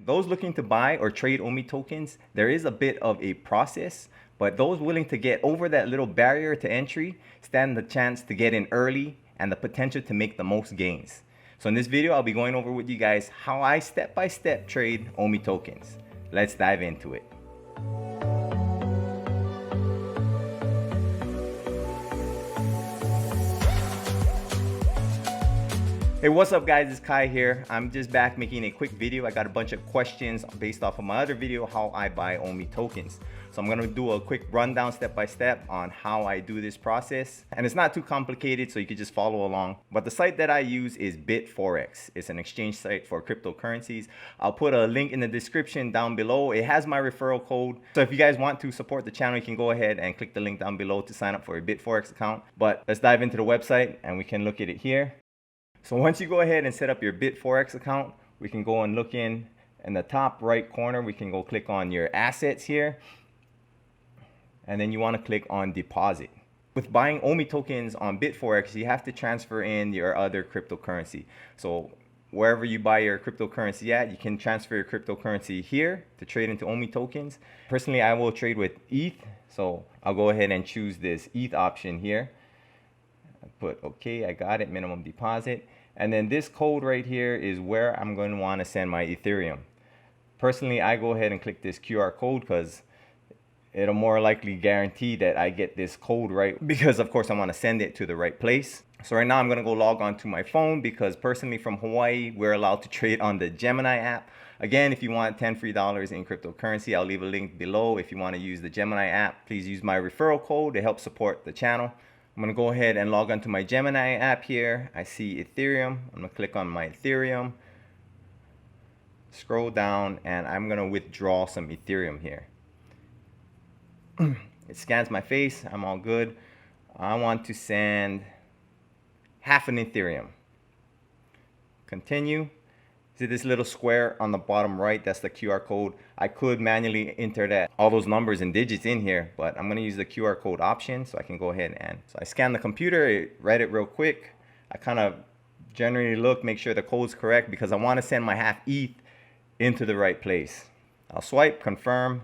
those looking to buy or trade Omi tokens, there is a bit of a process, but those willing to get over that little barrier to entry stand the chance to get in early and the potential to make the most gains. So in this video, I'll be going over with you guys how I step-by-step trade Omi tokens. Let's dive into it. Hey, what's up guys, it's Kai here. I'm just back making a quick video. I got a bunch of questions based off of my other video, how I buy Omi tokens. So I'm gonna do a quick rundown step by step on how I do this process. And it's not too complicated, so you can just follow along. But the site that I use is bitforex. It's an exchange site for cryptocurrencies. I'll put a link in the description down below. It has my referral code. So if you guys want to support the channel, you can go ahead and click the link down below to sign up for a bitforex account. But let's dive into the website and we can look at it here. So once you go ahead and set up your bitforex account, we can go and look in the top right corner. We can go click on your assets here. And then you want to click on deposit. With buying Omi tokens on bitforex, you have to transfer in your other cryptocurrency. So wherever you buy your cryptocurrency at, you can transfer your cryptocurrency here to trade into Omi tokens. Personally, I will trade with ETH. So I'll go ahead and choose this ETH option here. Put okay, I got it, minimum deposit. And then this code right here is where I'm going to want to send my Ethereum. Personally, I go ahead and click this QR code because it'll more likely guarantee that I get this code right, because of course I want to send it to the right place. So right now I'm going to go log on to my phone because personally from Hawaii, we're allowed to trade on the Gemini app. Again, if you want 10 free dollars in cryptocurrency, I'll leave a link below. If you want to use the Gemini app, please use my referral code to help support the channel. I'm going to go ahead and log onto my Gemini app here. I see Ethereum. I'm going to click on my Ethereum. Scroll down and I'm going to withdraw some Ethereum here. It scans my face. I'm all good. I want to send half an Ethereum. Continue. See this little square on the bottom right? That's the QR code. I could manually enter that, all those numbers and digits in here, but I'm going to use the QR code option so I can go ahead and, so I scan the computer, it read it real quick. I kind of generally look, make sure the code's correct because I want to send my half ETH into the right place. I'll swipe, confirm.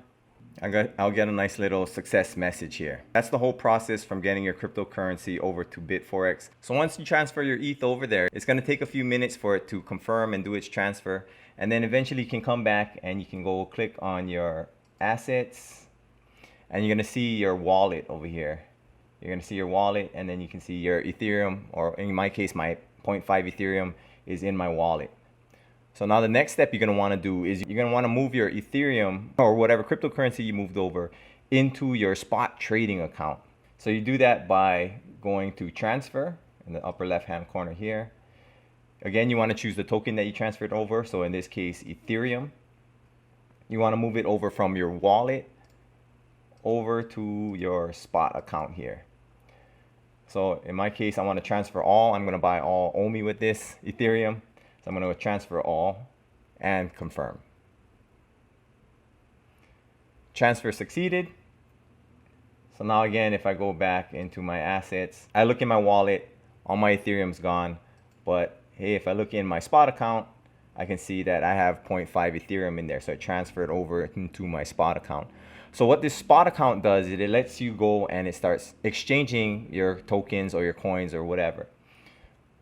I'll get a nice little success message here. That's the whole process from getting your cryptocurrency over to bitforex. So once you transfer your ETH over there, it's going to take a few minutes for it to confirm and do its transfer. And then eventually you can come back and you can go click on your assets and you're going to see your wallet over here. You're going to see your wallet and then you can see your Ethereum, or in my case, my 0.5 Ethereum is in my wallet. So now the next step you're going to want to do is you're going to want to move your Ethereum or whatever cryptocurrency you moved over into your spot trading account. So you do that by going to transfer in the upper left hand corner here. Again, you want to choose the token that you transferred over. So in this case, Ethereum. You want to move it over from your wallet over to your spot account here. So in my case, I want to transfer all. I'm going to buy all Omi with this Ethereum. So I'm going to transfer all and confirm. Transfer succeeded. So now again, if I go back into my assets, I look in my wallet, all my Ethereum's gone. But hey, if I look in my spot account, I can see that I have 0.5 Ethereum in there. So I transferred over into my spot account. So what this spot account does is it lets you go and it starts exchanging your tokens or your coins or whatever.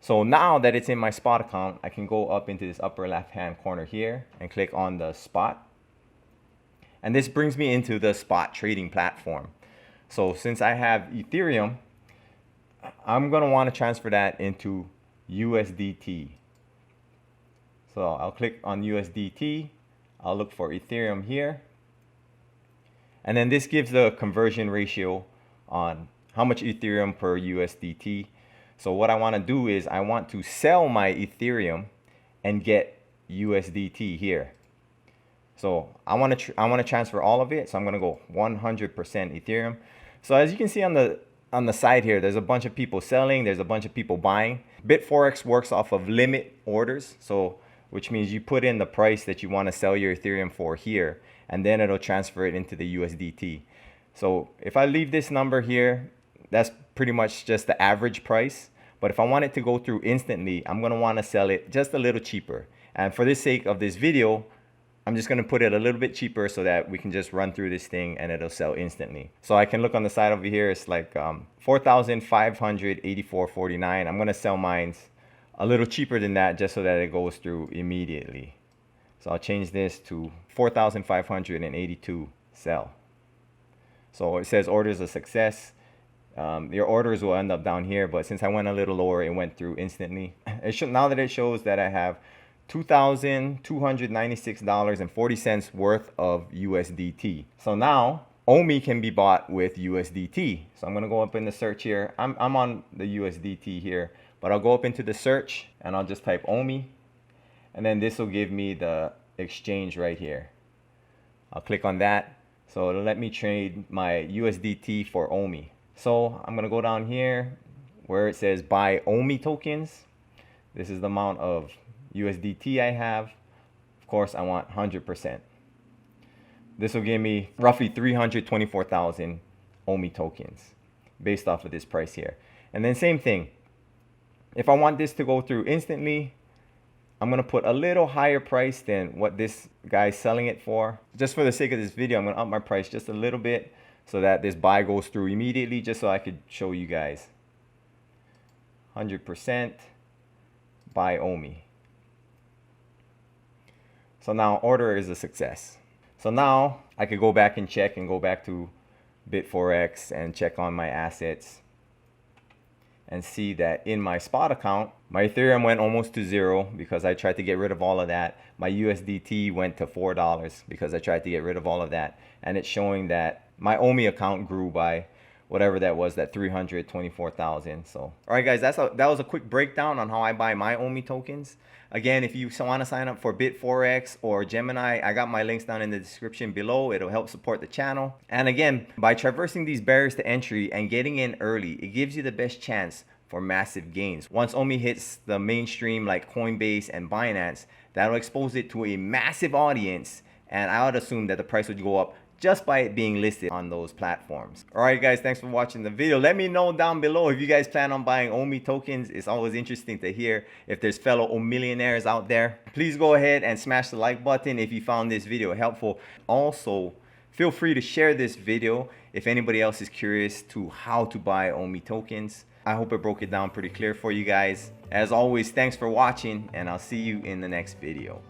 So now that it's in my spot account, I can go up into this upper left-hand corner here and click on the spot. And this brings me into the spot trading platform. So since I have Ethereum, I'm going to want to transfer that into USDT. So I'll click on USDT. I'll look for Ethereum here. And then this gives the conversion ratio on how much Ethereum per USDT. So what I want to do is I want to sell my Ethereum and get USDT here. So I want to transfer all of it. So I'm going to go 100% Ethereum. So as you can see on the side here, there's a bunch of people selling. There's a bunch of people buying. bitforex works off of limit orders. So which means you put in the price that you want to sell your Ethereum for here, and then it'll transfer it into the USDT. So if I leave this number here, that's pretty much just the average price. But if I want it to go through instantly, I'm going to want to sell it just a little cheaper. And for the sake of this video, I'm just gonna put it a little bit cheaper so that we can just run through this thing and it'll sell instantly. So I can look on the side over here, it's like 4,584.49. I'm gonna sell mine a little cheaper than that just so that it goes through immediately. So I'll change this to 4,582 sell. So it says orders a success. Your orders will end up down here, but since I went a little lower, it went through instantly. Now that it shows that I have $2,296.40 worth of USDT. So now Omi can be bought with USDT. So I'm gonna go up in the search here. I'm on the USDT here, but I'll go up into the search and I'll just type Omi, and then this will give me the exchange right here. I'll click on that. So it'll let me trade my USDT for Omi. So I'm gonna go down here where it says buy Omi tokens. This is the amount of USDT I have. Of course, I want 100%. This will give me roughly 324,000 Omi tokens based off of this price here. And then same thing. If I want this to go through instantly, I'm gonna put a little higher price than what this guy's selling it for. Just for the sake of this video, I'm gonna up my price just a little bit so that this buy goes through immediately, just so I could show you guys. 100% buy Omi. So now order is a success. So now I could go back and check and go back to bitforex and check on my assets and see that in my spot account, my Ethereum went almost to zero because I tried to get rid of all of that. My USDT went to $4 because I tried to get rid of all of that. And it's showing that my Omi account grew by whatever that was, that 324,000. So, all right, guys, that was a quick breakdown on how I buy my Omi tokens. Again, if you want to sign up for bitforex or Gemini, I got my links down in the description below. It'll help support the channel. And again, by traversing these barriers to entry and getting in early, it gives you the best chance for massive gains. Once Omi hits the mainstream like Coinbase and Binance, that'll expose it to a massive audience, and I would assume that the price would go up just by it being listed on those platforms. All right, guys, thanks for watching the video. Let me know down below if you guys plan on buying Omi tokens. It's always interesting to hear if there's fellow millionaires out there. Please go ahead and smash the like button if you found this video helpful. Also, feel free to share this video if anybody else is curious to how to buy Omi tokens. I hope it broke it down pretty clear for you guys. As always, thanks for watching, and I'll see you in the next video.